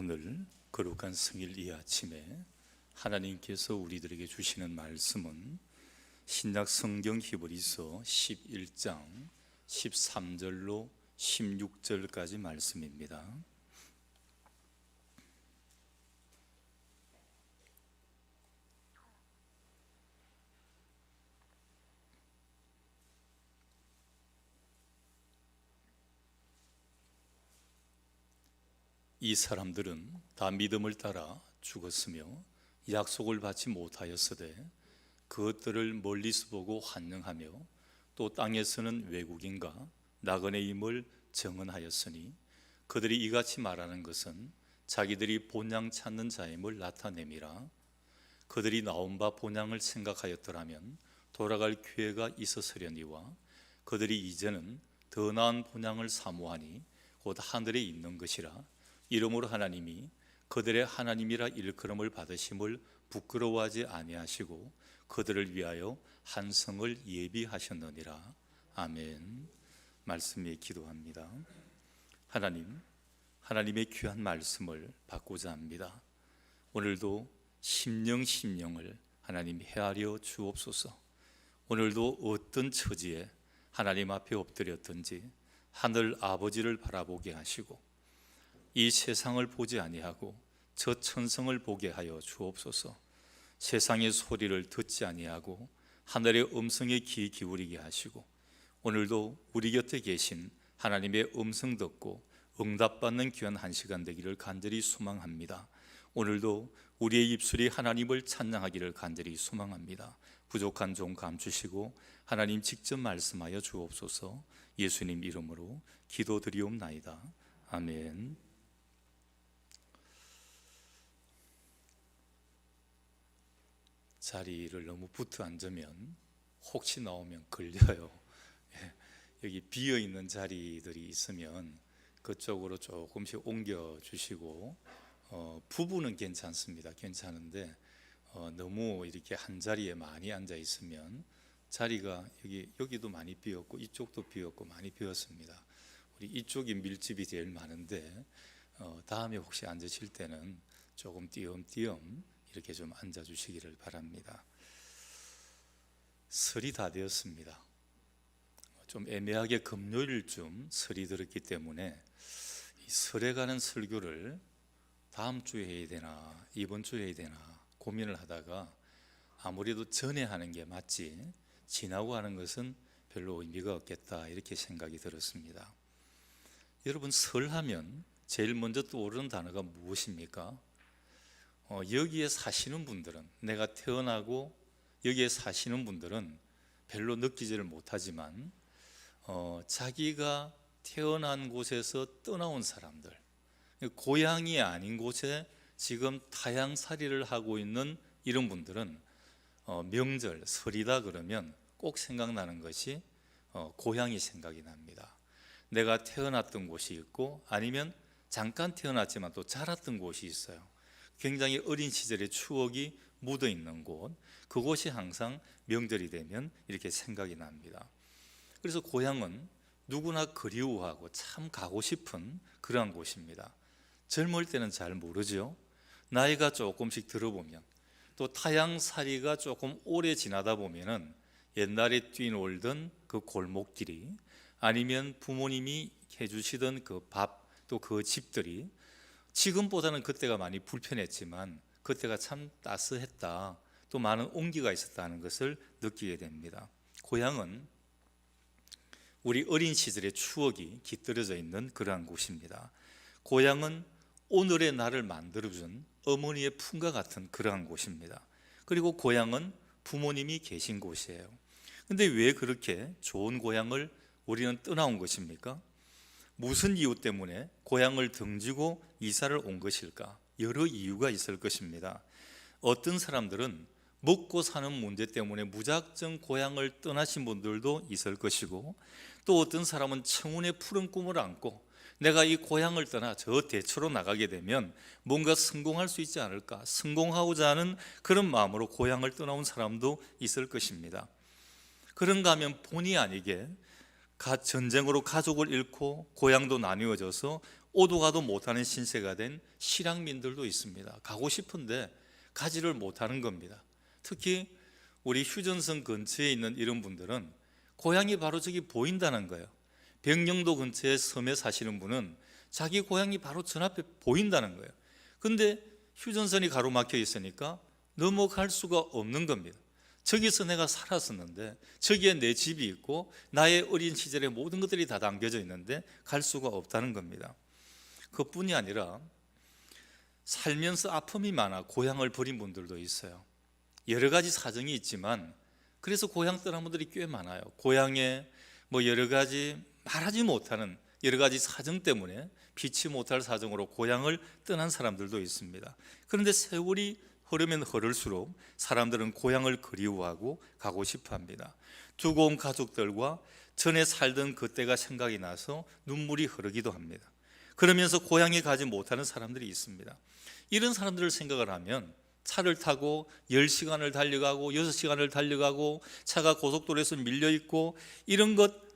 오늘 거룩한 성일 이 아침에 하나님께서 우리들에게 주시는 말씀은 신약 성경 히브리서 11장 13절로 16절까지 말씀입니다. 이 사람들은 다 믿음을 따라 죽었으며 약속을 받지 못하였으되 그것들을 멀리서 보고 환영하며 또 땅에서는 외국인과 나그네임을 증언하였으니 그들이 이같이 말하는 것은 자기들이 본향 찾는 자임을 나타냄이라. 그들이 나온 바 본향을 생각하였더라면 돌아갈 기회가 있었으려니와 그들이 이제는 더 나은 본향을 사모하니 곧 하늘에 있는 것이라. 이러므로 하나님이 그들의 하나님이라 일컬음을 받으심을 부끄러워하지 아니하시고 그들을 위하여 한 성을 예비하셨느니라. 아멘. 말씀 위에 기도합니다. 하나님, 하나님의 귀한 말씀을 받고자 합니다. 오늘도 심령을 하나님 헤아려 주옵소서. 오늘도 어떤 처지에 하나님 앞에 엎드렸든지 하늘 아버지를 바라보게 하시고 이 세상을 보지 아니하고 저 천성을 보게 하여 주옵소서. 세상의 소리를 듣지 아니하고 하늘의 음성에 귀 기울이게 하시고 오늘도 우리 곁에 계신 하나님의 음성 듣고 응답받는 귀한 한 시간 되기를 간절히 소망합니다. 오늘도 우리의 입술이 하나님을 찬양하기를 간절히 소망합니다. 부족한 종 감추시고 하나님 직접 말씀하여 주옵소서. 예수님 이름으로 기도드리옵나이다. 아멘. 자리를 너무 붙어 앉으면 혹시 나오면 걸려요. 여기 비어있는 자리들이 있으면 그쪽으로 조금씩 옮겨주시고 부부는 괜찮습니다. 괜찮은데 너무 이렇게 한 자리에 많이 앉아 있으면 자리가 여기도 많이 비었고 이쪽도 비었고 많이 비었습니다. 우리 이쪽이 밀집이 제일 많은데 다음에 혹시 앉으실 때는 조금 띄엄띄엄 이렇게 좀 앉아주시기를 바랍니다. 설이 다 되었습니다. 좀 애매하게 금요일쯤 설이 들었기 때문에 이 설에 가는 설교를 다음 주에 해야 되나 이번 주에 해야 되나 고민을 하다가 아무래도 전에 하는 게 맞지 지나고 하는 것은 별로 의미가 없겠다 이렇게 생각이 들었습니다. 여러분, 설하면 제일 먼저 떠오르는 단어가 무엇입니까? 여기에 사시는 분들은, 내가 태어나고 여기에 사시는 분들은 별로 느끼지를 못하지만 자기가 태어난 곳에서 떠나온 사람들, 고향이 아닌 곳에 지금 타향살이를 하고 있는 이런 분들은 명절, 설이다 그러면 꼭 생각나는 것이 고향이 생각이 납니다. 내가 태어났던 곳이 있고 아니면 잠깐 태어났지만 또 자랐던 곳이 있어요. 굉장히 어린 시절의 추억이 묻어있는 곳, 그곳이 항상 명절이 되면 이렇게 생각이 납니다. 그래서 고향은 누구나 그리워하고 참 가고 싶은 그러한 곳입니다. 젊을 때는 잘 모르죠. 나이가 조금씩 들어보면 또 타향살이가 조금 오래 지나다 보면은 옛날에 뛰놀던 그 골목길이 아니면 부모님이 해주시던 그 밥, 또 그 집들이 지금보다는 그때가 많이 불편했지만 그때가 참 따스했다, 또 많은 온기가 있었다는 것을 느끼게 됩니다. 고향은 우리 어린 시절의 추억이 깃들여져 있는 그러한 곳입니다. 고향은 오늘의 나를 만들어준 어머니의 품과 같은 그러한 곳입니다. 그리고 고향은 부모님이 계신 곳이에요. 근데 왜 그렇게 좋은 고향을 우리는 떠나온 것입니까? 무슨 이유 때문에 고향을 등지고 이사를 온 것일까? 여러 이유가 있을 것입니다. 어떤 사람들은 먹고 사는 문제 때문에 무작정 고향을 떠나신 분들도 있을 것이고, 또 어떤 사람은 청운의 푸른 꿈을 안고 내가 이 고향을 떠나 저 대처로 나가게 되면 뭔가 성공할 수 있지 않을까, 성공하고자 하는 그런 마음으로 고향을 떠나온 사람도 있을 것입니다. 그런가 하면 본의 아니게 전쟁으로 가족을 잃고 고향도 나뉘어져서 오도 가도 못하는 신세가 된 실향민들도 있습니다. 가고 싶은데 가지를 못하는 겁니다. 특히 우리 휴전선 근처에 있는 이런 분들은 고향이 바로 저기 보인다는 거예요. 백령도 근처에 섬에 사시는 분은 자기 고향이 바로 전 앞에 보인다는 거예요. 근데 휴전선이 가로막혀 있으니까 넘어갈 수가 없는 겁니다. 저기서 내가 살았었는데, 저기에 내 집이 있고 나의 어린 시절의 모든 것들이 다 담겨져 있는데 갈 수가 없다는 겁니다. 그뿐이 아니라 살면서 아픔이 많아 고향을 버린 분들도 있어요. 여러 가지 사정이 있지만 그래서 고향 떠난 분들이 꽤 많아요. 고향에 여러 가지 말하지 못하는 여러 가지 사정 때문에 피치 못할 사정으로 고향을 떠난 사람들도 있습니다. 그런데 세월이 흐르면 흐를수록 사람들은 고향을 그리워하고 가고 싶어 합니다. 두고 온 가족들과 전에 살던 그때가 생각이 나서 눈물이 흐르기도 합니다. 그러면서 고향에 가지 못하는 사람들이 있습니다. 이런 사람들을 생각을 하면 차를 타고 10시간을 달려가고 6시간을 달려가고 차가 고속도로에서 밀려있고 이런 것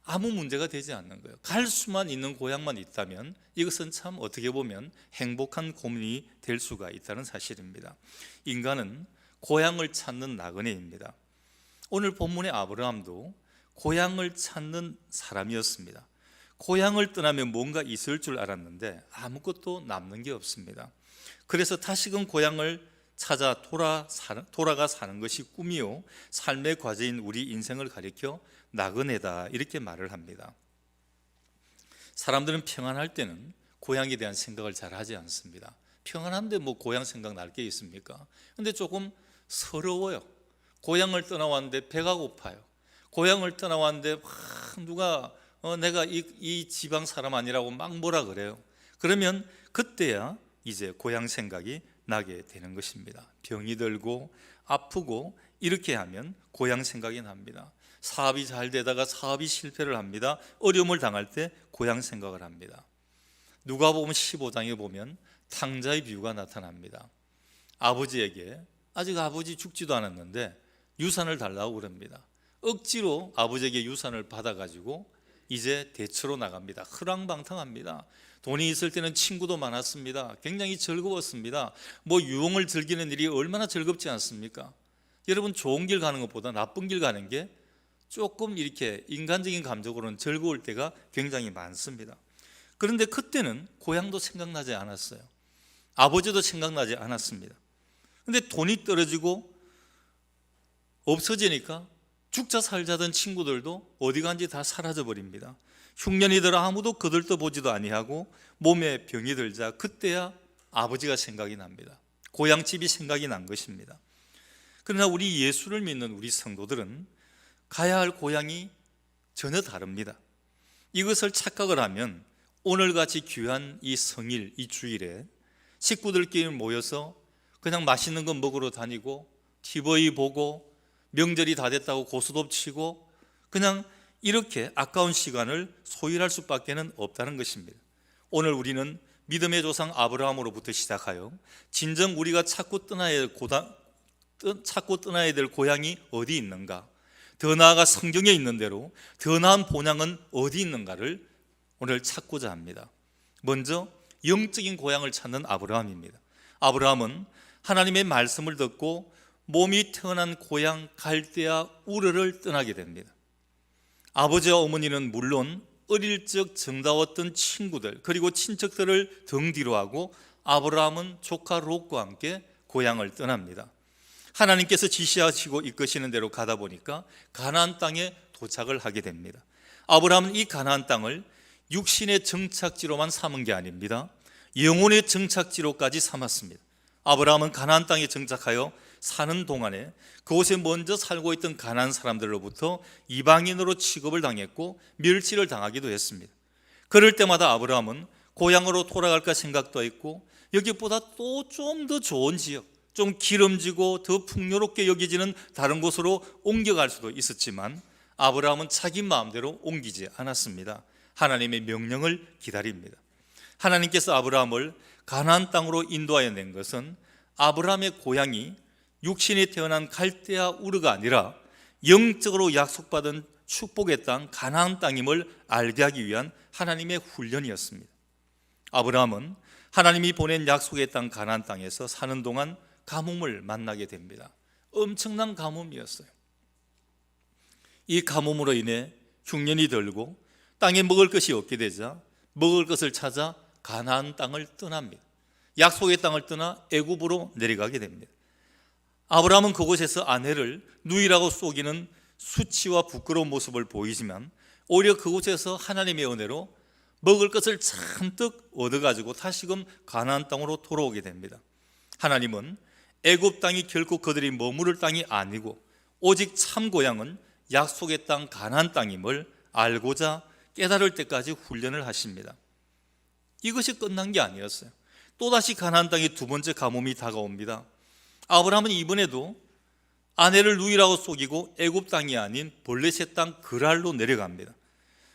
아무 문제가 되지 않는 거예요. 갈 수만 있는 고향만 있다면 이것은 참 어떻게 보면 행복한 고민이 될 수가 있다는 사실입니다. 인간은 고향을 찾는 나그네입니다. 오늘 본문의 아브라함도 고향을 찾는 사람이었습니다. 고향을 떠나면 뭔가 있을 줄 알았는데 아무것도 남는 게 없습니다. 그래서 다시금 고향을 찾아 돌아가 사는 것이 꿈이요 삶의 과제인 우리 인생을 가리켜 나그네다 이렇게 말을 합니다. 사람들은 평안할 때는 고향에 대한 생각을 잘 하지 않습니다. 평안한데 고향 생각 날 게 있습니까? 근데 조금 서러워요. 고향을 떠나왔는데 배가 고파요. 고향을 떠나왔는데 누가 내가 이 지방 사람 아니라고 막 뭐라 그래요. 그러면 그때야 이제 고향 생각이 나게 되는 것입니다. 병이 들고 아프고 이렇게 하면 고향 생각이 납니다. 사업이 잘 되다가 사업이 실패를 합니다. 어려움을 당할 때 고향 생각을 합니다. 누가복음 15장에 보면 탕자의 비유가 나타납니다. 아버지에게 아직 아버지 죽지도 않았는데 유산을 달라고 그럽니다. 억지로 아버지에게 유산을 받아가지고 이제 대처로 나갑니다. 흐랑방탕합니다. 돈이 있을 때는 친구도 많았습니다. 굉장히 즐거웠습니다. 유흥을 즐기는 일이 얼마나 즐겁지 않습니까? 여러분, 좋은 길 가는 것보다 나쁜 길 가는 게 조금 이렇게 인간적인 감정으로는 즐거울 때가 굉장히 많습니다. 그런데 그때는 고향도 생각나지 않았어요. 아버지도 생각나지 않았습니다. 근데 돈이 떨어지고 없어지니까 죽자 살자던 친구들도 어디 간지 다 사라져 버립니다. 흉년이 들어 아무도 거들떠 보지도 아니하고 몸에 병이 들자 그때야 아버지가 생각이 납니다. 고향집이 생각이 난 것입니다. 그러나 우리 예수를 믿는 우리 성도들은 가야 할 고향이 전혀 다릅니다. 이것을 착각을 하면 오늘같이 귀한 이 성일, 이 주일에 식구들끼리 모여서 그냥 맛있는 거 먹으러 다니고 TV 보고 명절이 다 됐다고 고스톱 치고 그냥 이렇게 아까운 시간을 소일할 수밖에 없다는 것입니다. 오늘 우리는 믿음의 조상 아브라함으로부터 시작하여 진정 우리가 찾고 떠나야 될 고향이 어디 있는가, 더 나아가 성경에 있는 대로 더 나은 본향은 어디 있는가를 오늘 찾고자 합니다. 먼저 영적인 고향을 찾는 아브라함입니다. 아브라함은 하나님의 말씀을 듣고 몸이 태어난 고향 갈대아 우르를 떠나게 됩니다. 아버지와 어머니는 물론 어릴 적 정다웠던 친구들 그리고 친척들을 등 뒤로 하고 아브라함은 조카 롯과 함께 고향을 떠납니다. 하나님께서 지시하시고 이끄시는 대로 가다 보니까 가나안 땅에 도착을 하게 됩니다. 아브라함은 이 가나안 땅을 육신의 정착지로만 삼은 게 아닙니다. 영혼의 정착지로까지 삼았습니다. 아브라함은 가나안 땅에 정착하여 사는 동안에 그곳에 먼저 살고 있던 가나안 사람들로부터 이방인으로 취급을 당했고 멸치를 당하기도 했습니다. 그럴 때마다 아브라함은 고향으로 돌아갈까 생각도 했고 여기보다 또 좀 더 좋은 지역, 좀 기름지고 더 풍요롭게 여겨지는 다른 곳으로 옮겨갈 수도 있었지만 아브라함은 자기 마음대로 옮기지 않았습니다. 하나님의 명령을 기다립니다. 하나님께서 아브라함을 가나안 땅으로 인도하여 낸 것은 아브라함의 고향이 육신이 태어난 갈대아 우르가 아니라 영적으로 약속받은 축복의 땅 가나안 땅임을 알게 하기 위한 하나님의 훈련이었습니다. 아브라함은 하나님이 보낸 약속의 땅 가나안 땅에서 사는 동안 가뭄을 만나게 됩니다. 엄청난 가뭄이었어요. 이 가뭄으로 인해 흉년이 들고 땅에 먹을 것이 없게 되자 먹을 것을 찾아 가나안 땅을 떠납니다. 약속의 땅을 떠나 애굽으로 내려가게 됩니다. 아브라함은 그곳에서 아내를 누이라고 속이는 수치와 부끄러운 모습을 보이지만 오히려 그곳에서 하나님의 은혜로 먹을 것을 잔뜩 얻어가지고 다시금 가나안 땅으로 돌아오게 됩니다. 하나님은 애굽 땅이 결코 그들이 머무를 땅이 아니고 오직 참 고향은 약속의 땅 가나안 땅임을 알고자 깨달을 때까지 훈련을 하십니다. 이것이 끝난 게 아니었어요. 또다시 가나안 땅에 두 번째 가뭄이 다가옵니다. 아브라함은 이번에도 아내를 누이라고 속이고 애굽 땅이 아닌 블레셋 땅 그랄로 내려갑니다.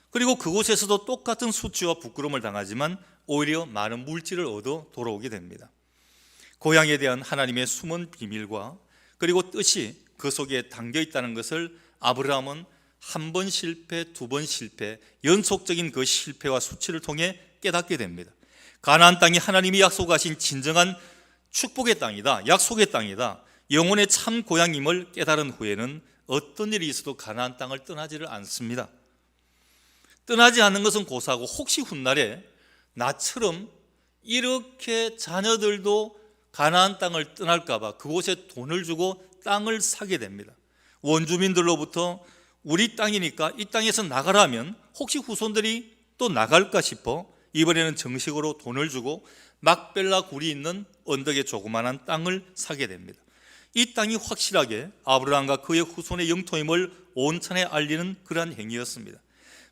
그리고 그곳에서도 똑같은 수치와 부끄러움을 당하지만 오히려 많은 물질을 얻어 돌아오게 됩니다. 고향에 대한 하나님의 숨은 비밀과 그리고 뜻이 그 속에 담겨 있다는 것을 아브라함은 한 번 실패, 두 번 실패, 연속적인 그 실패와 수치를 통해 깨닫게 됩니다. 가나안 땅이 하나님이 약속하신 진정한 축복의 땅이다, 약속의 땅이다, 영혼의 참 고향임을 깨달은 후에는 어떤 일이 있어도 가나안 땅을 떠나지를 않습니다. 떠나지 않는 것은 고사하고 혹시 훗날에 나처럼 이렇게 자녀들도 가나안 땅을 떠날까 봐 그곳에 돈을 주고 땅을 사게 됩니다. 원주민들로부터 우리 땅이니까 이 땅에서 나가라면 혹시 후손들이 또 나갈까 싶어 이번에는 정식으로 돈을 주고 막벨라 굴이 있는 언덕에 조그마한 땅을 사게 됩니다. 이 땅이 확실하게 아브라함과 그의 후손의 영토임을 온천에 알리는 그러한 행위였습니다.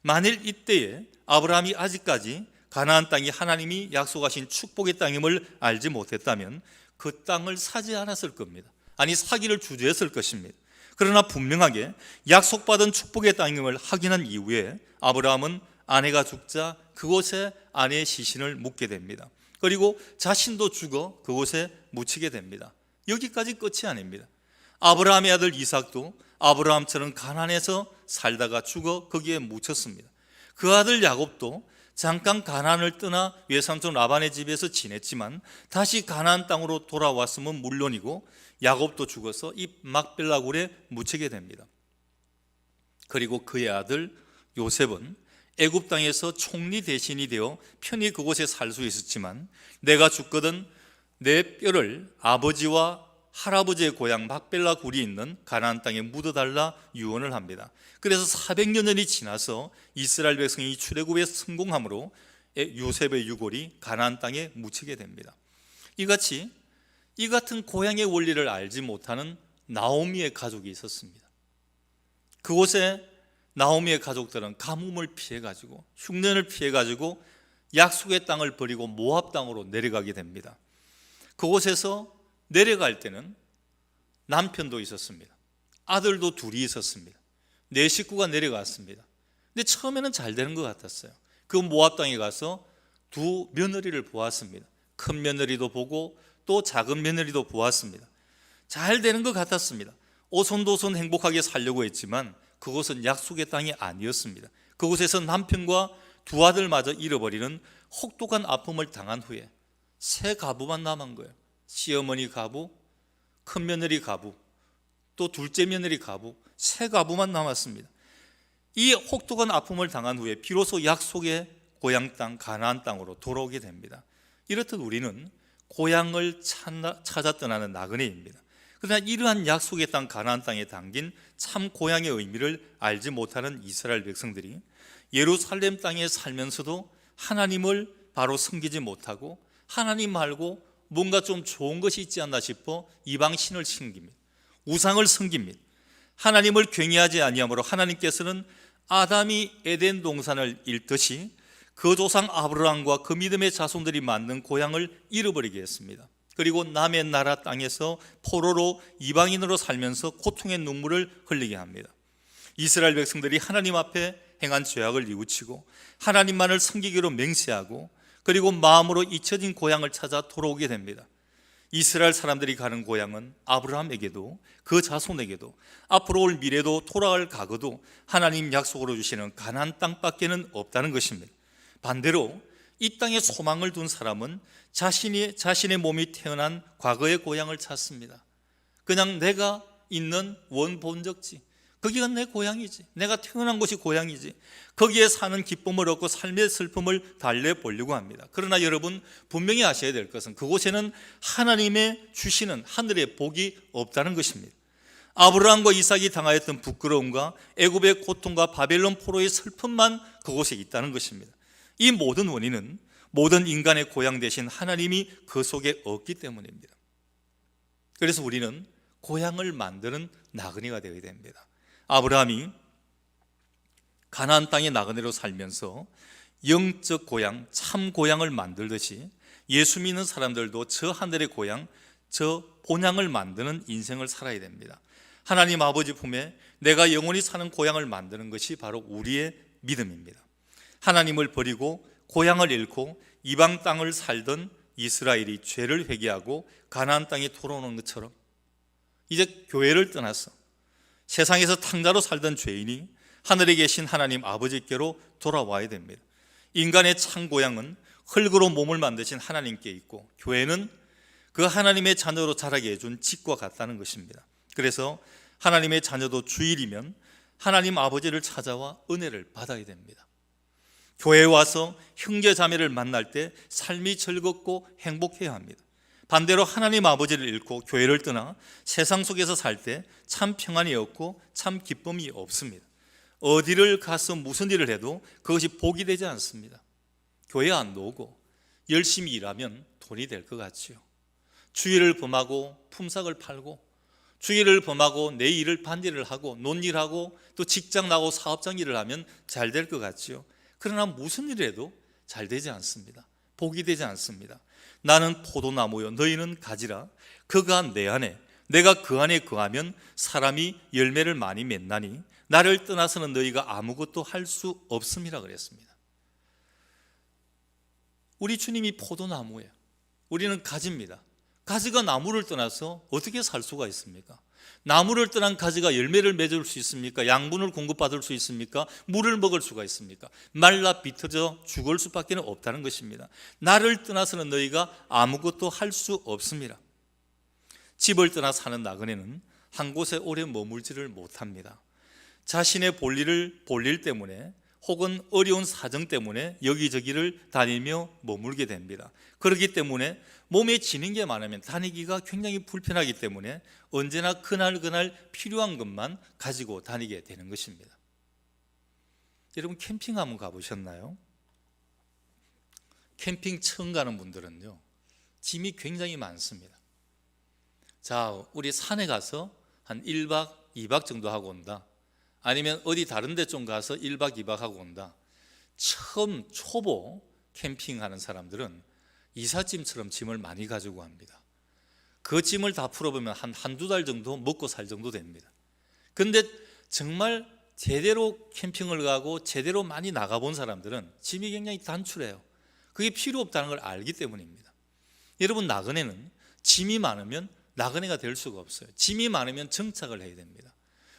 만일 이때에 아브라함이 아직까지 가나안 땅이 하나님이 약속하신 축복의 땅임을 알지 못했다면 그 땅을 사지 않았을 겁니다. 아니, 사기를 주저했을 것입니다. 그러나 분명하게 약속받은 축복의 땅임을 확인한 이후에 아브라함은 아내가 죽자 그곳에 아내의 시신을 묻게 됩니다. 그리고 자신도 죽어 그곳에 묻히게 됩니다. 여기까지 끝이 아닙니다. 아브라함의 아들 이삭도 아브라함처럼 가나안에서 살다가 죽어 거기에 묻혔습니다. 그 아들 야곱도 잠깐 가나안을 떠나 외삼촌 라반의 집에서 지냈지만 다시 가나안 땅으로 돌아왔음은 물론이고 야곱도 죽어서 이 막벨라 굴에 묻히게 됩니다. 그리고 그의 아들 요셉은 애굽 땅에서 총리 대신이 되어 편히 그곳에 살 수 있었지만 내가 죽거든 내 뼈를 아버지와 할아버지의 고향 막벨라 굴이 있는 가나안 땅에 묻어달라 유언을 합니다. 그래서 400여 년이 지나서 이스라엘 백성이 출애굽에 성공함으로 요셉의 유골이 가나안 땅에 묻히게 됩니다. 이같이 이 같은 고향의 원리를 알지 못하는 나오미의 가족이 있었습니다. 그곳에 나오미의 가족들은 가뭄을 피해가지고 흉년을 피해가지고 약속의 땅을 버리고 모압 땅으로 내려가게 됩니다. 그곳에서 내려갈 때는 남편도 있었습니다. 아들도 둘이 있었습니다. 4식구가 내려갔습니다. 근데 처음에는 잘 되는 것 같았어요. 그 모압 땅에 가서 두 며느리를 보았습니다. 큰 며느리도 보고 또 작은 며느리도 보았습니다. 잘 되는 것 같았습니다. 오손도손 행복하게 살려고 했지만 그곳은 약속의 땅이 아니었습니다. 그곳에서 남편과 두 아들마저 잃어버리는 혹독한 아픔을 당한 후에 세 가부만 남은 거예요. 시어머니 가부, 큰 며느리 가부, 또 둘째 며느리 가부, 세 가부만 남았습니다. 이 혹독한 아픔을 당한 후에 비로소 약속의 고향 땅 가나안 땅으로 돌아오게 됩니다. 이렇듯 우리는 고향을 찾아 떠나는 나그네입니다. 그러나 이러한 약속의 땅 가나안 땅에 담긴 참 고향의 의미를 알지 못하는 이스라엘 백성들이 예루살렘 땅에 살면서도 하나님을 바로 섬기지 못하고 하나님 말고 뭔가 좀 좋은 것이 있지 않나 싶어 이방 신을 섬깁니다. 우상을 섬깁니다. 하나님을 경외하지 아니하므로 하나님께서는 아담이 에덴 동산을 잃듯이 그 조상 아브라함과 그 믿음의 자손들이 만든 고향을 잃어버리게 했습니다. 그리고 남의 나라 땅에서 포로로 이방인으로 살면서 고통의 눈물을 흘리게 합니다. 이스라엘 백성들이 하나님 앞에 행한 죄악을 뉘우치고 하나님만을 섬기기로 맹세하고 그리고 마음으로 잊혀진 고향을 찾아 돌아오게 됩니다. 이스라엘 사람들이 가는 고향은 아브라함에게도 그 자손에게도 앞으로 올 미래도 돌아갈 과거도 하나님 약속으로 주시는 가나안 땅밖에는 없다는 것입니다. 반대로 이 땅에 소망을 둔 사람은 자신의 몸이 태어난 과거의 고향을 찾습니다. 그냥 내가 있는 원본적지, 거기가 내 고향이지, 내가 태어난 곳이 고향이지, 거기에 사는 기쁨을 얻고 삶의 슬픔을 달래보려고 합니다. 그러나 여러분 분명히 아셔야 될 것은 그곳에는 하나님의 주시는 하늘의 복이 없다는 것입니다. 아브라함과 이삭이 당하였던 부끄러움과 애굽의 고통과 바벨론 포로의 슬픔만 그곳에 있다는 것입니다. 이 모든 원인은 모든 인간의 고향 대신 하나님이 그 속에 없기 때문입니다. 그래서 우리는 고향을 만드는 나그네가 되어야 됩니다. 아브라함이 가나안 땅의 나그네로 살면서 영적 고향, 참 고향을 만들듯이 예수 믿는 사람들도 저 하늘의 고향, 저 본향을 만드는 인생을 살아야 됩니다. 하나님 아버지 품에 내가 영원히 사는 고향을 만드는 것이 바로 우리의 믿음입니다. 하나님을 버리고 고향을 잃고 이방 땅을 살던 이스라엘이 죄를 회개하고 가나안 땅에 돌아오는 것처럼 이제 교회를 떠나서 세상에서 탕자로 살던 죄인이 하늘에 계신 하나님 아버지께로 돌아와야 됩니다. 인간의 참 고향은 흙으로 몸을 만드신 하나님께 있고, 교회는 그 하나님의 자녀로 자라게 해준 집과 같다는 것입니다. 그래서 하나님의 자녀도 주일이면 하나님 아버지를 찾아와 은혜를 받아야 됩니다. 교회에 와서 형제 자매를 만날 때 삶이 즐겁고 행복해야 합니다. 반대로 하나님 아버지를 잃고 교회를 떠나 세상 속에서 살 때 참 평안이 없고 참 기쁨이 없습니다. 어디를 가서 무슨 일을 해도 그것이 복이 되지 않습니다. 교회 안 나오고 열심히 일하면 돈이 될 것 같지요. 주일을 범하고 품삯을 팔고, 주일을 범하고 내 일을 반일을 하고 논일하고 또 직장 나고 사업장 일을 하면 잘 될 것 같지요. 그러나 무슨 일을 해도 잘 되지 않습니다. 복이 되지 않습니다. 나는 포도나무요 너희는 가지라. 그가 내 안에 내가 그 안에 거하면 사람이 열매를 많이 맺나니 나를 떠나서는 너희가 아무것도 할 수 없음이라 그랬습니다. 우리 주님이 포도나무예요. 우리는 가지입니다. 가지가 나무를 떠나서 어떻게 살 수가 있습니까? 나무를 떠난 가지가 열매를 맺을 수 있습니까? 양분을 공급받을 수 있습니까? 물을 먹을 수가 있습니까? 말라 비틀어져 죽을 수밖에 없다는 것입니다. 나를 떠나서는 너희가 아무것도 할 수 없습니다. 집을 떠나 사는 나그네는 한 곳에 오래 머물지를 못합니다. 자신의 볼일 때문에 혹은 어려운 사정 때문에 여기저기를 다니며 머물게 됩니다. 그렇기 때문에 몸에 지는 게 많으면 다니기가 굉장히 불편하기 때문에 언제나 그날 필요한 것만 가지고 다니게 되는 것입니다. 여러분 캠핑 한번 가보셨나요? 캠핑 처음 가는 분들은요, 짐이 굉장히 많습니다. 자, 우리 산에 가서 한 1박 2박 정도 하고 온다. 아니면 어디 다른 데 좀 가서 1박 2박 하고 온다. 처음 초보 캠핑하는 사람들은 이삿짐처럼 짐을 많이 가지고 갑니다. 그 짐을 다 풀어보면 한두 달 정도 먹고 살 정도 됩니다. 그런데 정말 제대로 캠핑을 가고 제대로 많이 나가본 사람들은 짐이 굉장히 단출해요. 그게 필요 없다는 걸 알기 때문입니다. 여러분, 나그네는 짐이 많으면 나그네가 될 수가 없어요. 짐이 많으면 정착을 해야 됩니다.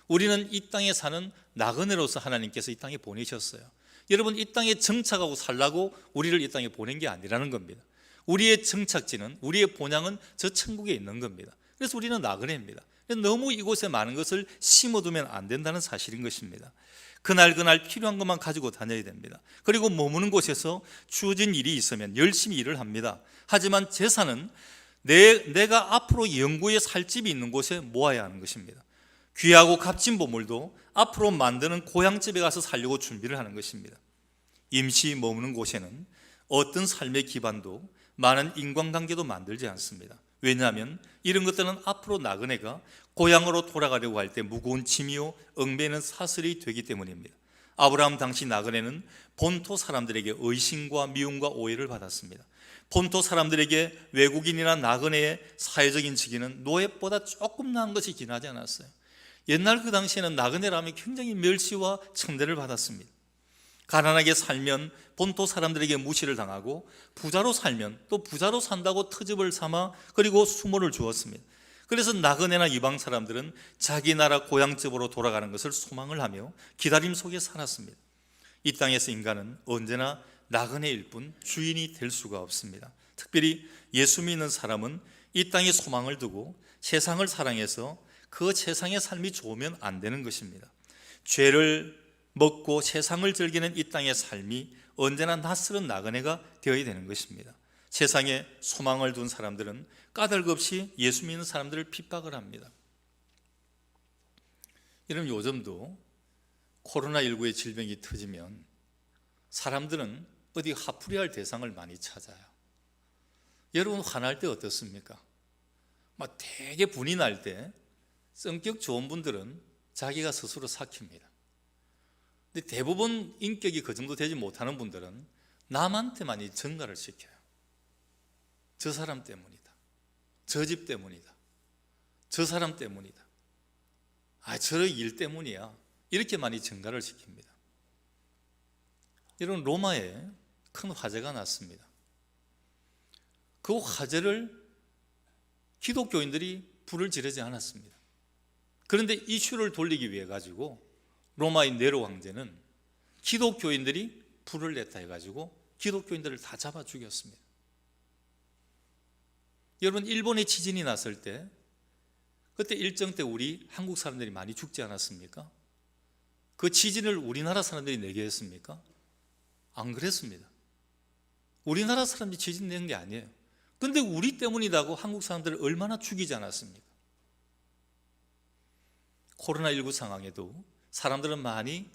우리는 이 땅에 사는 나그네로서 하나님께서 이 땅에 보내셨어요. 여러분, 이 땅에 정착하고 살라고 우리를 이 땅에 보낸 게 아니라는 겁니다. 우리의 정착지는, 우리의 본향은 저 천국에 있는 겁니다. 그래서 우리는 나그네입니다. 너무 이곳에 많은 것을 심어두면 안 된다는 사실인 것입니다. 그날 필요한 것만 가지고 다녀야 됩니다. 그리고 머무는 곳에서 주어진 일이 있으면 열심히 일을 합니다. 하지만 재산은 내가 앞으로 영구에 살 집이 있는 곳에 모아야 하는 것입니다. 귀하고 값진 보물도 앞으로 만드는 고향집에 가서 살려고 준비를 하는 것입니다. 임시 머무는 곳에는 어떤 삶의 기반도 많은 인간관계도 만들지 않습니다. 왜냐하면 이런 것들은 앞으로 나그네가 고향으로 돌아가려고 할 때 무거운 짐이요 얽매는 사슬이 되기 때문입니다. 아브라함 당시 나그네는 본토 사람들에게 의심과 미움과 오해를 받았습니다. 본토 사람들에게 외국인이나 나그네의 사회적인 직위는 노예보다 조금 나은 것이 지나지 않았어요. 옛날 그 당시에는 나그네라면 굉장히 멸시와 천대를 받았습니다. 가난하게 살면 본토 사람들에게 무시를 당하고, 부자로 살면 또 부자로 산다고 트집을 삼아 그리고 수모를 주었습니다. 그래서 나그네나 이방 사람들은 자기 나라 고향집으로 돌아가는 것을 소망을 하며 기다림 속에 살았습니다. 이 땅에서 인간은 언제나 나그네일 뿐 주인이 될 수가 없습니다. 특별히 예수 믿는 사람은 이 땅에 소망을 두고 세상을 사랑해서 그 세상의 삶이 좋으면 안 되는 것입니다. 죄를 먹고 세상을 즐기는 이 땅의 삶이 언제나 낯설은 나그네가 되어야 되는 것입니다. 세상에 소망을 둔 사람들은 까닭없이 예수 믿는 사람들을 핍박을 합니다. 여러분, 요즘도 코로나19의 질병이 터지면 사람들은 어디 화풀이할 대상을 많이 찾아요. 여러분, 화날 때 어떻습니까? 막 되게 분이 날 때 성격 좋은 분들은 자기가 스스로 삭힙니다. 근데 대부분 인격이 그 정도 되지 못하는 분들은 남한테 많이 전가를 시켜요. 저 사람 때문이다, 저 집 때문이다, 저 사람 때문이다, 저 일 때문이야, 이렇게 많이 전가를 시킵니다. 여러분, 로마에 큰 화재가 났습니다. 그 화재를 기독교인들이 불을 지르지 않았습니다. 그런데 이슈를 돌리기 위해 가지고 로마의 네로 황제는 기독교인들이 불을 냈다 해가지고 기독교인들을 다 잡아 죽였습니다. 여러분, 일본에 지진이 났을 때 그때 일정 때 우리 한국 사람들이 많이 죽지 않았습니까? 그 지진을 우리나라 사람들이 내게 했습니까? 안 그랬습니다. 우리나라 사람들이 지진 낸 게 아니에요. 근데 우리 때문이라고 한국 사람들을 얼마나 죽이지 않았습니까? 코로나19 상황에도 사람들은 많이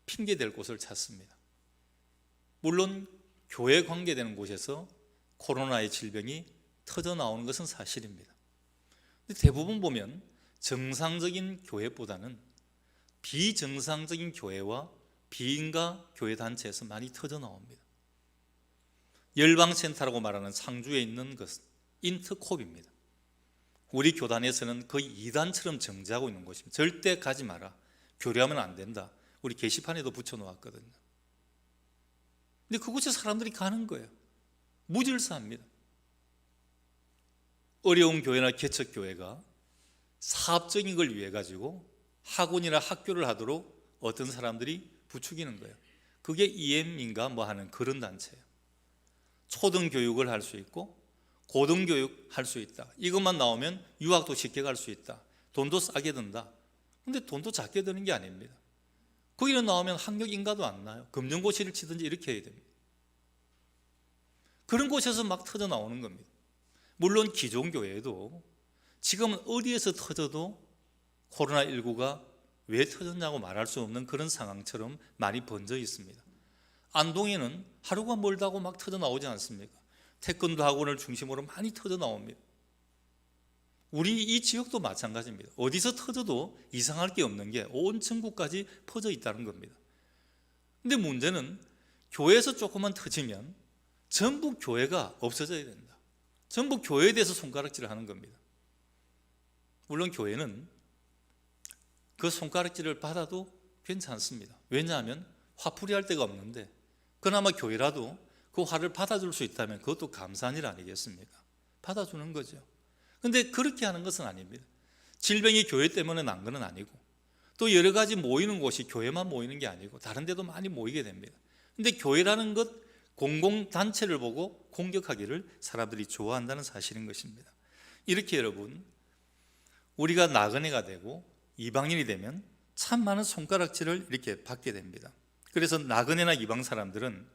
핑계댈 곳을 찾습니다. 물론 교회 관계되는 곳에서 코로나의 질병이 터져 나오는 것은 사실입니다. 근데 대부분 보면 정상적인 교회보다는 비정상적인 교회와 비인가 교회 단체에서 많이 터져 나옵니다. 열방센터라고 말하는 상주에 있는 것은 인터콥입니다. 우리 교단에서는 거의 이단처럼 정지하고 있는 곳입니다. 절대 가지 마라, 교류하면 안 된다, 우리 게시판에도 붙여놓았거든요. 근데 그곳에 사람들이 가는 거예요. 무질서합니다. 어려운 교회나 개척교회가 사업적인 걸 위해 가지고 학원이나 학교를 하도록 어떤 사람들이 부추기는 거예요. 그게 EM인가 뭐 하는 그런 단체예요. 초등교육을 할 수 있고 고등교육 할 수 있다, 이것만 나오면 유학도 쉽게 갈 수 있다, 돈도 싸게 든다. 근데 돈도 작게 드는 게 아닙니다. 거기는 나오면 학력 인가도 안 나요. 금전고시를 치든지 이렇게 해야 됩니다. 그런 곳에서 막 터져 나오는 겁니다. 물론 기존 교회에도 지금은 어디에서 터져도 코로나19가 왜 터졌냐고 말할 수 없는 그런 상황처럼 많이 번져 있습니다. 안동에는 하루가 멀다고 막 터져 나오지 않습니까? 태권도 학원을 중심으로 많이 터져 나옵니다. 우리 이 지역도 마찬가지입니다. 어디서 터져도 이상할 게 없는 게 온 전국까지 퍼져 있다는 겁니다. 근데 문제는 교회에서 조금만 터지면 전부 교회가 없어져야 된다, 전부 교회에 대해서 손가락질을 하는 겁니다. 물론 교회는 그 손가락질을 받아도 괜찮습니다. 왜냐하면 화풀이할 데가 없는데 그나마 교회라도 그 화를 받아줄 수 있다면 그것도 감사한 일 아니겠습니까? 받아주는 거죠. 근데 그렇게 하는 것은 아닙니다. 질병이 교회 때문에 난 건 아니고, 또 여러 가지 모이는 곳이 교회만 모이는 게 아니고 다른 데도 많이 모이게 됩니다. 근데 교회라는 것, 공공단체를 보고 공격하기를 사람들이 좋아한다는 사실인 것입니다. 이렇게 여러분, 우리가 나그네가 되고 이방인이 되면 참 많은 손가락질을 이렇게 받게 됩니다. 그래서 나그네나 이방 사람들은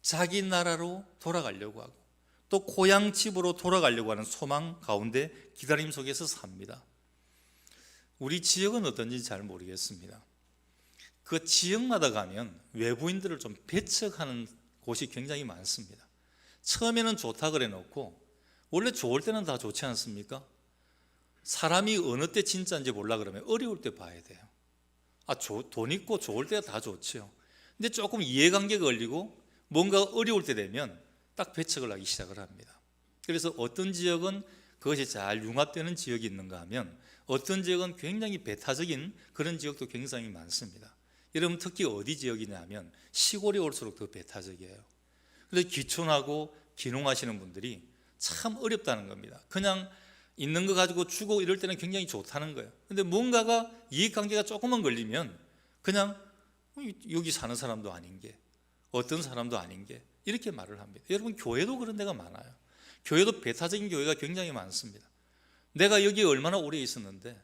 자기 나라로 돌아가려고 하고 또 고향 집으로 돌아가려고 하는 소망 가운데 기다림 속에서 삽니다. 우리 지역은 어떤지 잘 모르겠습니다. 그 지역마다 가면 외부인들을 좀 배척하는 곳이 굉장히 많습니다. 처음에는 좋다 그래 놓고, 원래 좋을 때는 다 좋지 않습니까? 사람이 어느 때 진짜인지 몰라 그러면 어려울 때 봐야 돼요. 돈 있고 좋을 때가 다 좋죠. 근데 조금 이해관계가 걸리고 뭔가 어려울 때 되면 딱 배척을 하기 시작을 합니다. 그래서 어떤 지역은 그것이 잘 융합되는 지역이 있는가 하면 어떤 지역은 굉장히 배타적인 그런 지역도 굉장히 많습니다. 여러분, 특히 어디 지역이냐면 시골에 올수록 더 배타적이에요. 그래서 귀촌하고 귀농하시는 분들이 참 어렵다는 겁니다. 그냥 있는 거 가지고 주고 이럴 때는 굉장히 좋다는 거예요. 근데 뭔가가 이익관계가 조금만 걸리면 그냥 여기 사는 사람도 아닌 게, 어떤 사람도 아닌 게, 이렇게 말을 합니다. 여러분, 교회도 그런 데가 많아요. 교회도 배타적인 교회가 굉장히 많습니다. 내가 여기에 얼마나 오래 있었는데,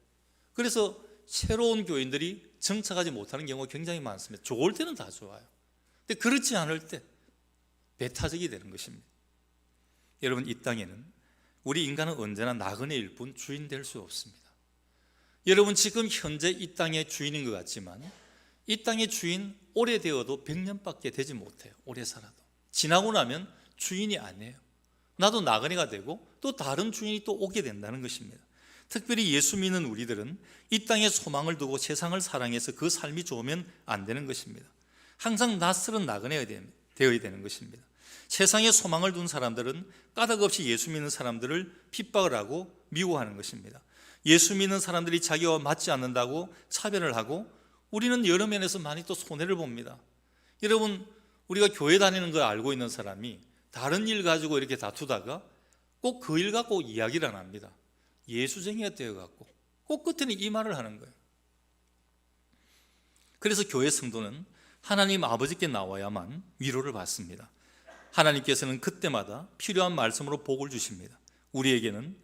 그래서 새로운 교인들이 정착하지 못하는 경우가 굉장히 많습니다. 좋을 때는 다 좋아요. 근데 그렇지 않을 때 배타적이 되는 것입니다. 여러분, 이 땅에는 우리 인간은 언제나 나그네일 뿐 주인 될 수 없습니다. 여러분, 지금 현재 이 땅의 주인인 것 같지만 이 땅의 주인 오래되어도 100년밖에 되지 못해요. 오래 살아도 지나고 나면 주인이 아니에요. 나도 나그네가 되고 또 다른 주인이 또 오게 된다는 것입니다. 특별히 예수 믿는 우리들은 이 땅에 소망을 두고 세상을 사랑해서 그 삶이 좋으면 안 되는 것입니다. 항상 낯설은 나그네가 되어야 되는 것입니다. 세상에 소망을 둔 사람들은 까닭없이 예수 믿는 사람들을 핍박을 하고 미워하는 것입니다. 예수 믿는 사람들이 자기와 맞지 않는다고 차별을 하고 우리는 여러 면에서 많이 또 손해를 봅니다. 여러분, 우리가 교회 다니는 걸 알고 있는 사람이 다른 일 가지고 이렇게 다투다가 꼭 그 일 갖고 이야기를 안 합니다. 예수쟁이가 되어갖고 꼭 끝에는 이 말을 하는 거예요. 그래서 교회 성도는 하나님 아버지께 나와야만 위로를 받습니다. 하나님께서는 그때마다 필요한 말씀으로 복을 주십니다. 우리에게는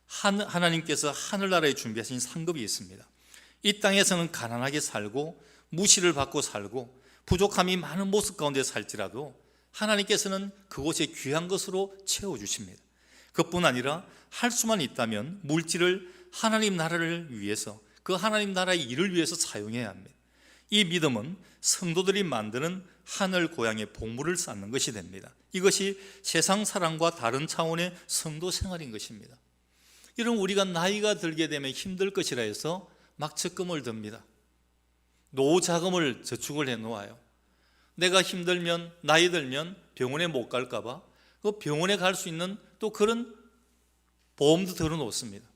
하나님께서 하늘나라에 준비하신 상급이 있습니다. 이 땅에서는 가난하게 살고 무시를 받고 살고 부족함이 많은 모습 가운데 살지라도 하나님께서는 그곳에 귀한 것으로 채워주십니다. 그뿐 아니라 할 수만 있다면 물질을 하나님 나라를 위해서, 그 하나님 나라의 일을 위해서 사용해야 합니다. 이 믿음은 성도들이 만드는 하늘 고향의 복물을 쌓는 것이 됩니다. 이것이 세상 사랑과 다른 차원의 성도 생활인 것입니다. 이런 우리가 나이가 들게 되면 힘들 것이라 해서 막 적금을 듭니다. 노후 자금을 저축을 해놓아요. 내가 힘들면, 나이 들면 병원에 못 갈까 봐 그 병원에 갈 수 있는 또 그런 보험도 들어놓습니다.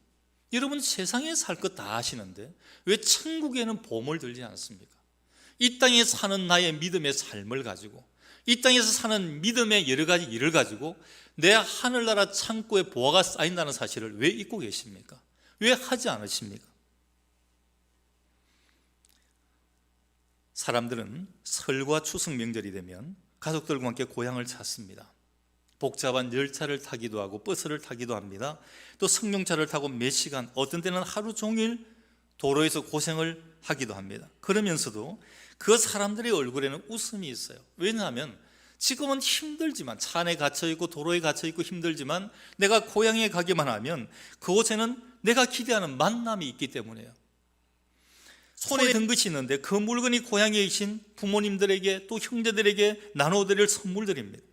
여러분, 세상에 살 것 다 아시는데 왜 천국에는 보험을 들지 않습니까? 이 땅에 사는 나의 믿음의 삶을 가지고, 이 땅에서 사는 믿음의 여러 가지 일을 가지고 내 하늘나라 창고에 보화가 쌓인다는 사실을 왜 잊고 계십니까? 왜 하지 않으십니까? 사람들은 설과 추석 명절이 되면 가족들과 함께 고향을 찾습니다. 복잡한 열차를 타기도 하고 버스를 타기도 합니다. 또 승용차를 타고 몇 시간, 어떤 때는 하루 종일 도로에서 고생을 하기도 합니다. 그러면서도 그 사람들의 얼굴에는 웃음이 있어요. 왜냐하면 지금은 힘들지만, 차 안에 갇혀있고 도로에 갇혀있고 힘들지만 내가 고향에 가기만 하면 그곳에는 내가 기대하는 만남이 있기 때문이에요. 손에 든 것이 있는데 그 물건이 고향에 계신 부모님들에게 또 형제들에게 나눠드릴 선물들입니다.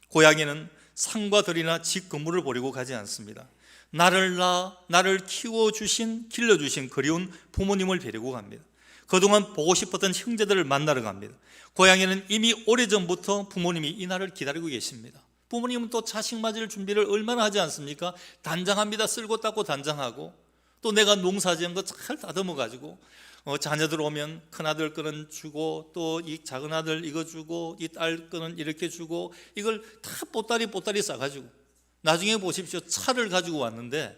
고향에는 상과 들이나 집 건물을 버리고 가지 않습니다. 나를 키워주신, 길러주신 그리운 부모님을 데리고 갑니다. 그동안 보고 싶었던 형제들을 만나러 갑니다. 고향에는 이미 오래전부터 부모님이 이 날을 기다리고 계십니다. 부모님은 또 자식 맞을 준비를 얼마나 하지 않습니까? 단장합니다. 쓸고 닦고 단장하고, 또 내가 농사 지은 거 잘 다듬어 가지고 자녀들 오면 큰아들 거는 주고, 또 이 작은아들 이거 주고, 이 딸 거는 이렇게 주고, 이걸 다 보따리 싸가지고 나중에 보십시오. 차를 가지고 왔는데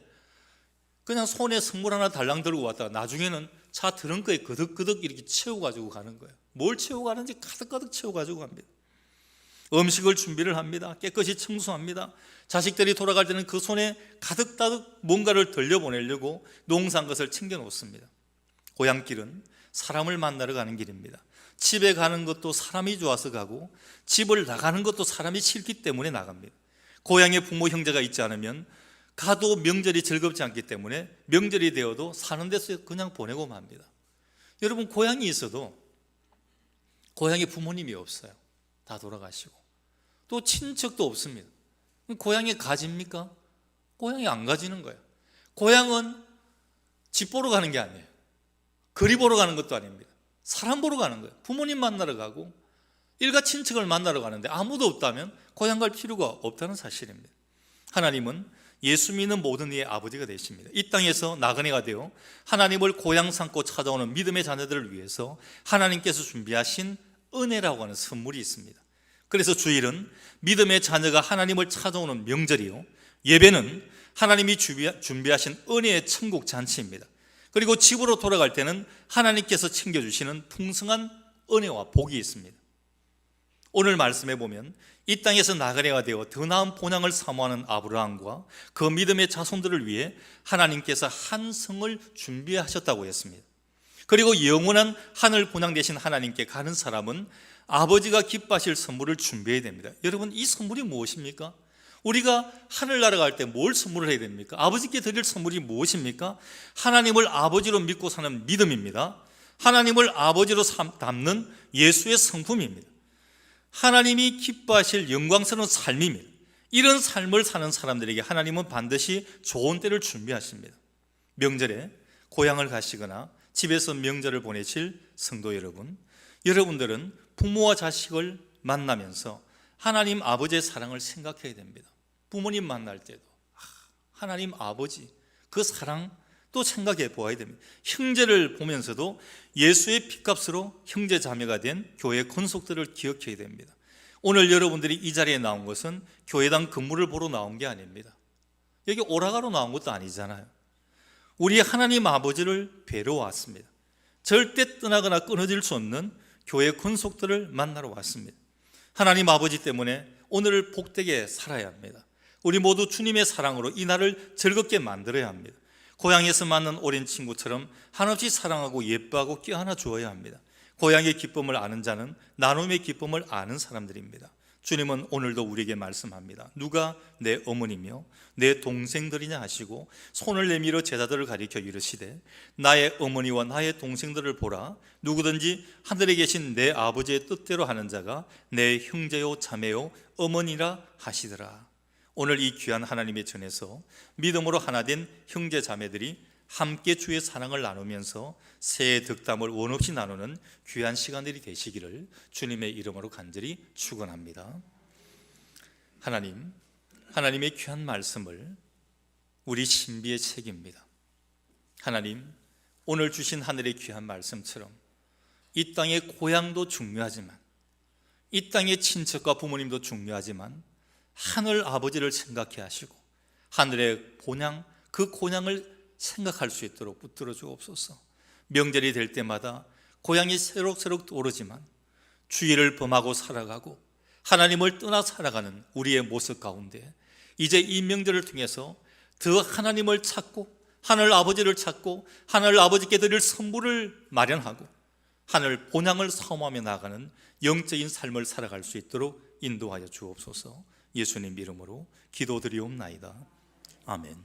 그냥 손에 선물 하나 달랑 들고 왔다가 나중에는 차 트렁크에 그득그득 이렇게 채워 가지고 가는 거예요. 뭘 채워 가는지 가득가득 채워 가지고 갑니다. 음식을 준비를 합니다. 깨끗이 청소합니다. 자식들이 돌아갈 때는 그 손에 가득가득 뭔가를 들려보내려고 농사한 것을 챙겨 놓습니다. 고향길은 사람을 만나러 가는 길입니다. 집에 가는 것도 사람이 좋아서 가고, 집을 나가는 것도 사람이 싫기 때문에 나갑니다. 고향에 부모 형제가 있지 않으면 가도 명절이 즐겁지 않기 때문에 명절이 되어도 사는 데서 그냥 보내고 맙니다. 여러분, 고향이 있어도 고향에 부모님이 없어요. 다 돌아가시고, 또 친척도 없습니다. 고향에 가집니까? 고향에 안 가지는 거예요. 고향은 집 보러 가는 게 아니에요. 거리 보러 가는 것도 아닙니다. 사람 보러 가는 거예요. 부모님 만나러 가고 일가 친척을 만나러 가는데 아무도 없다면 고향 갈 필요가 없다는 사실입니다. 하나님은 예수 믿는 모든 이의 아버지가 되십니다. 이 땅에서 나그네가 되어 하나님을 고향 삼고 찾아오는 믿음의 자녀들을 위해서 하나님께서 준비하신 은혜라고 하는 선물이 있습니다. 그래서 주일은 믿음의 자녀가 하나님을 찾아오는 명절이요, 예배는 하나님이 준비하신 은혜의 천국 잔치입니다. 그리고 집으로 돌아갈 때는 하나님께서 챙겨주시는 풍성한 은혜와 복이 있습니다. 오늘 말씀해 보면 이 땅에서 나그네가 되어 더 나은 본향을 사모하는 아브라함과 그 믿음의 자손들을 위해 하나님께서 한 성을 준비하셨다고 했습니다. 그리고 영원한 하늘 본향 되신 하나님께 가는 사람은 아버지가 기뻐하실 선물을 준비해야 됩니다. 여러분, 이 선물이 무엇입니까? 우리가 하늘나라 갈 때 뭘 선물을 해야 됩니까? 아버지께 드릴 선물이 무엇입니까? 하나님을 아버지로 믿고 사는 믿음입니다. 하나님을 아버지로 담는 예수의 성품입니다. 하나님이 기뻐하실 영광스러운 삶입니다. 이런 삶을 사는 사람들에게 하나님은 반드시 좋은 때를 준비하십니다. 명절에 고향을 가시거나 집에서 명절을 보내실 성도 여러분, 여러분들은 부모와 자식을 만나면서 하나님 아버지의 사랑을 생각해야 됩니다. 부모님 만날 때도 하나님 아버지 그 사랑 또 생각해 보아야 됩니다. 형제를 보면서도 예수의 피값으로 형제 자매가 된 교회 권속들을 기억해야 됩니다. 오늘 여러분들이 이 자리에 나온 것은 교회당 근무를 보러 나온 게 아닙니다. 여기 오라가로 나온 것도 아니잖아요. 우리 하나님 아버지를 뵈러 왔습니다. 절대 떠나거나 끊어질 수 없는 교회 권속들을 만나러 왔습니다. 하나님 아버지 때문에 오늘을 복되게 살아야 합니다. 우리 모두 주님의 사랑으로 이 날을 즐겁게 만들어야 합니다. 고향에서 만난 오랜 친구처럼 한없이 사랑하고 예뻐하고 껴안아 주어야 합니다. 고향의 기쁨을 아는 자는 나눔의 기쁨을 아는 사람들입니다. 주님은 오늘도 우리에게 말씀합니다. 누가 내 어머니며 내 동생들이냐 하시고 손을 내밀어 제자들을 가리켜 이르시되 나의 어머니와 나의 동생들을 보라. 누구든지 하늘에 계신 내 아버지의 뜻대로 하는 자가 내 형제요 자매요 어머니라 하시더라. 오늘 이 귀한 하나님의 전에서 믿음으로 하나 된 형제 자매들이 함께 주의 사랑을 나누면서 새해 덕담을 원없이 나누는 귀한 시간들이 되시기를 주님의 이름으로 간절히 축원합니다. 하나님의 귀한 말씀을 우리 신비에 새깁니다. 하나님, 오늘 주신 하늘의 귀한 말씀처럼 이 땅의 고향도 중요하지만 이 땅의 친척과 부모님도 중요하지만 하늘 아버지를 생각해 하시고 하늘의 본향, 그 본향을 생각할 수 있도록 붙들어 주옵소서. 명절이 될 때마다 고향이 새록새록 오르지만 주의를 범하고 살아가고 하나님을 떠나 살아가는 우리의 모습 가운데 이제 이 명절을 통해서 더 하나님을 찾고 하늘 아버지를 찾고 하늘 아버지께 드릴 선물을 마련하고 하늘 본향을 사모하며 나아가는 영적인 삶을 살아갈 수 있도록 인도하여 주옵소서. 예수님 이름으로 기도드리옵나이다. 아멘.